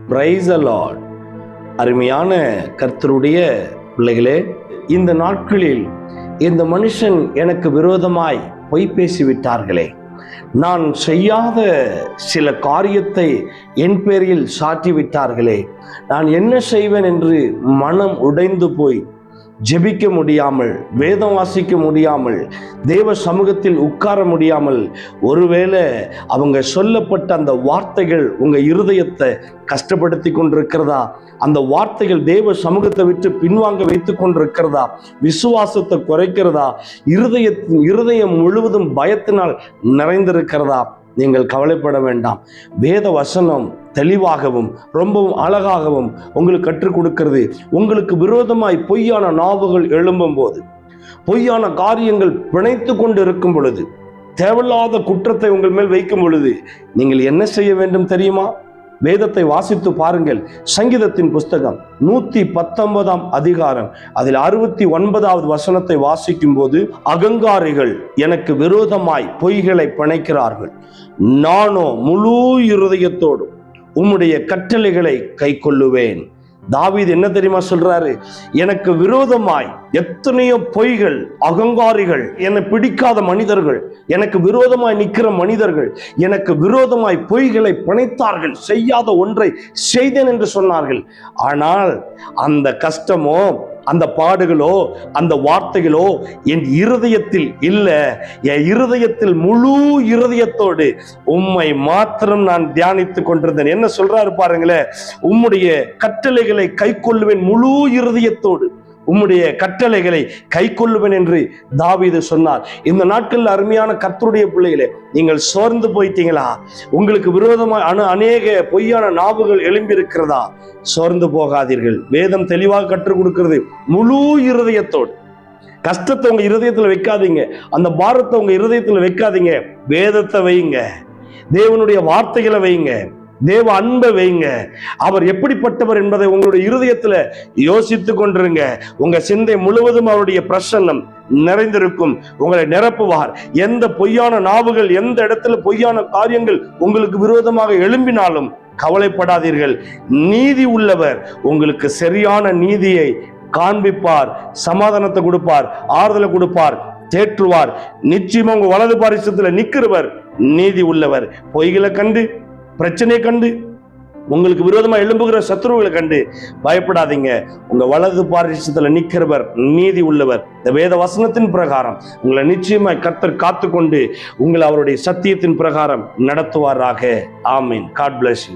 Praise the Lord. அருமையான கர்த்தருடைய பிள்ளைகளே, இந்த நாட்களில் இந்த மனுஷன் எனக்கு விரோதமாய் பொய் பேசிவிட்டார்களே, நான் செய்யாத சில காரியத்தை என் பேரில் சாட்டி விட்டார்களே, நான் என்ன செய்வேன் என்று மனம் உடைந்து போய் ஜெபிக்க முடியாமல், வேதம் வாசிக்க முடியாமல், தேவ சமூகத்தில் உட்கார முடியாமல், ஒருவேளை அவங்க சொல்லப்பட்ட அந்த வார்த்தைகள் உங்க இருதயத்தை கஷ்டப்படுத்தி கொண்டிருக்கிறதா, அந்த வார்த்தைகள் தேவ சமூகத்தை விட்டு பின்வாங்க வைத்து கொண்டிருக்கிறதா, விசுவாசத்தை குறைக்கிறதா, இருதயம் முழுவதும் பயத்தினால் நிறைந்திருக்கிறதா, நீங்கள் கவலைப்பட வேண்டாம். வேத வசனம் தெளிவாகவும் ரொம்பவும் அழகாகவும் உங்களுக்கு கற்றுக் கொடுக்கிறது. உங்களுக்கு விரோதமாய் பொய்யான நாவுகள் எழும்பும் போது, பொய்யான காரியங்கள் பிணைத்து கொண்டு இருக்கும் பொழுது, தேவையில்லாத குற்றத்தை உங்கள் மேல் வைக்கும் பொழுது நீங்கள் என்ன செய்ய வேண்டும் தெரியுமா? வேதத்தை வாசித்து பாருங்கள். சங்கீதத்தின் புஸ்தகம் 119 அதிகாரம் அதில் 69வது வசனத்தை வாசிக்கும் போது, அகங்காரிகள் எனக்கு விரோதமாய் பொய்களை பிணைக்கிறார்கள், நானோ முழு இருதயத்தோடு உம்முடைய கட்டளைகளை கை கொள்ளுவேன். தாவீது என்ன தெரியுமா சொல்றாரு? எனக்கு விரோதமாய் எத்தனையோ பொய்கள், அகங்காரிகள், என்னை பிடிக்காத மனிதர்கள், எனக்கு விரோதமாய் நிற்கிற மனிதர்கள் எனக்கு விரோதமாய் பொய்களை பிணைத்தார்கள், செய்யாத ஒன்றை செய்தேன் என்று சொன்னார்கள். ஆனால் அந்த கஷ்டமோ, அந்த பாடுகளோ, அந்த வார்த்தைகளோ என் இருதயத்தில் இல்ல. என் இருதயத்தில் முழு இருதயத்தோடு உம்மை மாத்திரம் நான் தியானித்துக் கொண்டிருந்தேன். என்ன சொல்றாரு பாருங்களேன், உம்முடைய கட்டளைகளை கை கொள்ளுவேன், முழு இருதயத்தோடு உம்முடைய கட்டளைகளை கை கொள்ளுவேன் என்று தாவீது சொன்னார். இந்த நாட்களில் அருமையான கர்த்தருடைய பிள்ளைகளே, நீங்கள் சோர்ந்து போயிட்டீங்களா? உங்களுக்கு விரோதமாக அநேக பொய்யான நாவுகள் எழும்பி இருக்கிறதா? சோர்ந்து போகாதீர்கள். வேதம் தெளிவாக கற்றுக் கொடுக்கிறது. முழு இருதயத்தோடு கஷ்டத்தை உங்க இருதயத்துல வைக்காதீங்க, அந்த பாரத்தை உங்க இருதயத்துல வைக்காதீங்க. வேதத்தை வைங்க, தேவனுடைய வார்த்தைகளை வைங்க, தேவ அன்பை வைங்க. அவர் எப்படிப்பட்டவர் என்பதை உங்களுடைய இருதயத்துல யோசித்து கொண்டிருங்க. உங்க சிந்தை முழுவதும் அவருடைய பிரசன்னம் நிறைந்திருக்கும். உங்களை நிரப்புவார். எந்த பொய்யான நாவுகள், எந்த இடத்துல பொய்யான காரியங்கள் உங்களுக்கு விரோதமாக எழும்பினாலும் கவலைப்படாதீர்கள். நீதி உள்ளவர் உங்களுக்கு சரியான நீதியை காண்பிப்பார், சமாதானத்தை கொடுப்பார், ஆறுதலை கொடுப்பார், தேற்றுவார். நிச்சயமா உங்க வலது பாரிசத்துல நிற்கிறவர் நீதி உள்ளவர். பொய்களை கண்டு, பிரச்சனையை கண்டு, உங்களுக்கு விரோதமா எழும்புகிற சத்துருவுகளை கண்டு பயப்படாதீங்க. உங்க வலது பாரிசத்துல நிற்கிறவர் நீதி உள்ளவர். இந்த வேத வசனத்தின் பிரகாரம் உங்களை நிச்சயமாய் கர்த்தர் காத்து கொண்டு உங்களை அவருடைய சத்தியத்தின் பிரகாரம் நடத்துவாராக. ஆமீன். God bless you.